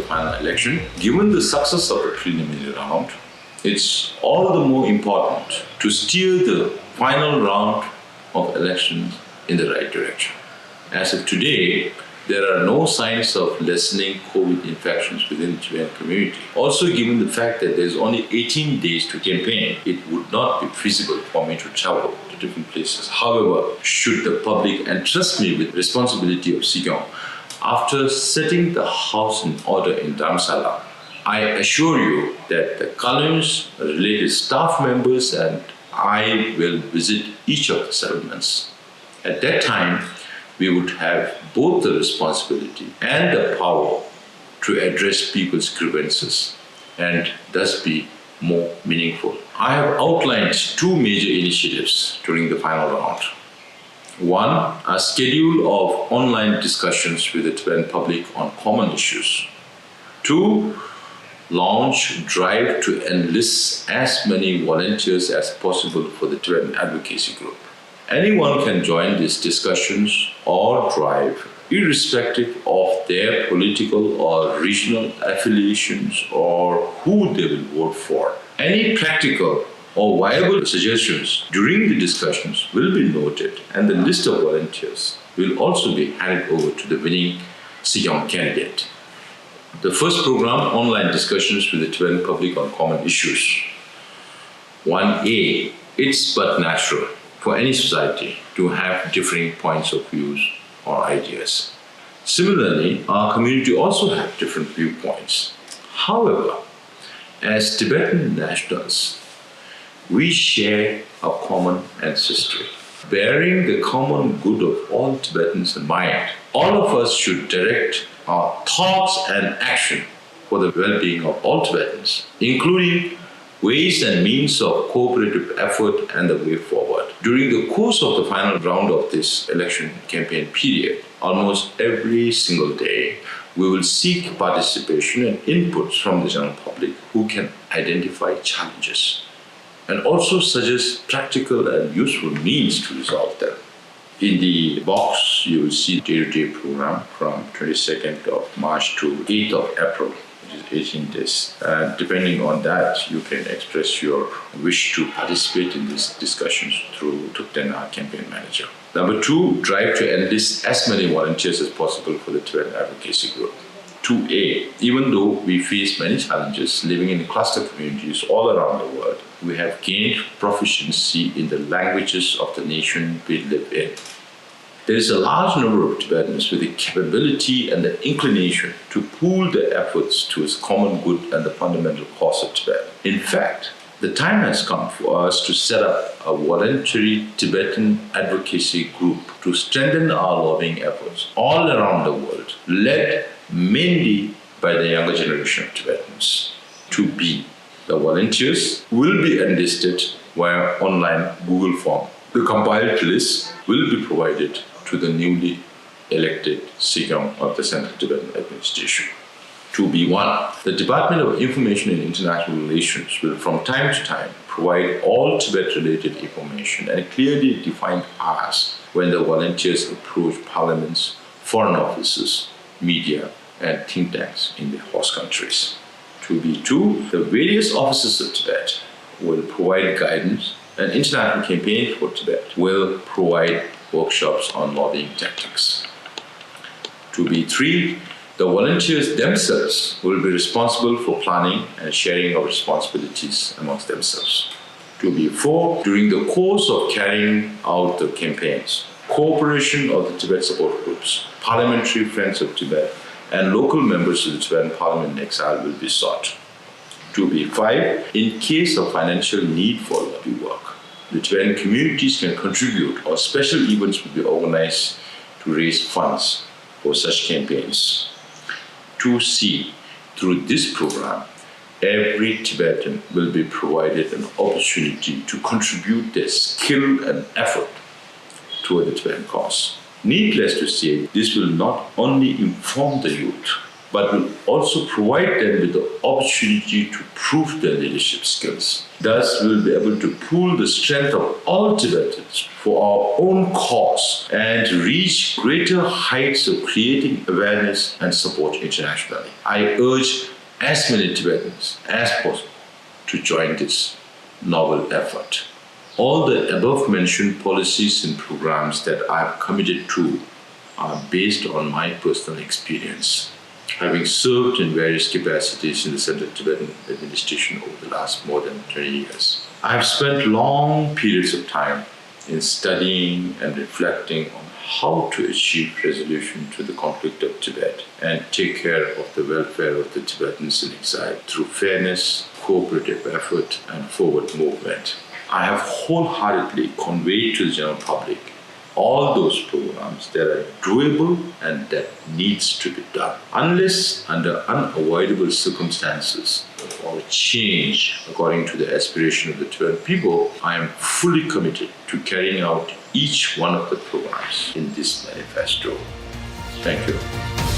final election. Given the success of the preliminary round, it's all the more important to steer the final round of elections in the right direction. As of today, there are no signs of lessening COVID infections within the Tibetan community. Also, given the fact that there's only 18 days to campaign, it would not be feasible for me to travel to different places. However, should the public entrust me with responsibility of Sikyong, after setting the house in order in Dharamsala, I assure you that the columns, related staff members, and I will visit each of the settlements. At that time, we would have both the responsibility and the power to address people's grievances and thus be more meaningful. I have outlined two major initiatives during the final round. One, a schedule of online discussions with the Tibetan public on common issues. Two, launch drive to enlist as many volunteers as possible for the Tibetan advocacy group. Anyone can join these discussions or drive, irrespective of their political or regional affiliations or who they will vote for. Any practical or viable suggestions during the discussions will be noted, and the list of volunteers will also be handed over to the winning Sikyong candidate. The first program, online discussions with the Tibetan public on common issues. 1A, it's but natural for any society to have differing points of views or ideas. Similarly, our community also have different viewpoints. However, as Tibetan nationals, we share a common ancestry. Bearing the common good of all Tibetans in mind, all of us should direct our thoughts and action for the well-being of all Tibetans, including ways and means of cooperative effort and the way forward. During the course of the final round of this election campaign period, almost every single day, we will seek participation and inputs from the general public who can identify challenges and also suggest practical and useful means to resolve them. In the box, you will see day-to-day program from 22nd of March to 8th of April. 18 days. Depending on that, you can express your wish to participate in these discussions through Tukten, our campaign manager. Number two, drive to enlist as many volunteers as possible for the Tibetan advocacy group. 2A, even though we face many challenges living in cluster communities all around the world, we have gained proficiency in the languages of the nation we live in. There is a large number of Tibetans with the capability and the inclination to pool their efforts towards common good and the fundamental cause of Tibet. In fact, the time has come for us to set up a voluntary Tibetan advocacy group to strengthen our lobbying efforts all around the world, led mainly by the younger generation of Tibetans. 2B, the volunteers will be enlisted via online Google form. The compiled list will be provided to the newly elected Sikyong of the Central Tibetan Administration. 2B1. The Department of Information and International Relations will from time to time provide all Tibet-related information and clearly defined paths when the volunteers approach parliaments, foreign offices, media, and think tanks in the host countries. 2B2. The various offices of Tibet will provide guidance, and International Campaign for Tibet will provide workshops on lobbying tactics. 2B3, the volunteers themselves will be responsible for planning and sharing of responsibilities amongst themselves. 2B4, during the course of carrying out the campaigns, cooperation of the Tibet support groups, parliamentary friends of Tibet, and local members of the Tibetan Parliament in exile will be sought. 2B5, in case of financial need for lobby work, the Tibetan communities can contribute, or special events will be organized to raise funds for such campaigns. 2C, through this program, every Tibetan will be provided an opportunity to contribute their skill and effort toward the Tibetan cause. Needless to say, this will not only inform the youth, but will also provide them with the opportunity to prove their leadership skills. Thus, we will be able to pool the strength of all Tibetans for our own cause and reach greater heights of creating awareness and support internationally. I urge as many Tibetans as possible to join this novel effort. All the above mentioned policies and programs that I have committed to are based on my personal experience, having served in various capacities in the Central Tibetan administration over the last more than 20 years. I have spent long periods of time in studying and reflecting on how to achieve resolution to the conflict of Tibet and take care of the welfare of the Tibetans in exile through fairness, cooperative effort, and forward movement. I have wholeheartedly conveyed to the general public all those programs that are doable and that needs to be done. Unless under unavoidable circumstances or change according to the aspiration of the Tibetan people, I am fully committed to carrying out each one of the programs in this manifesto. Thank you.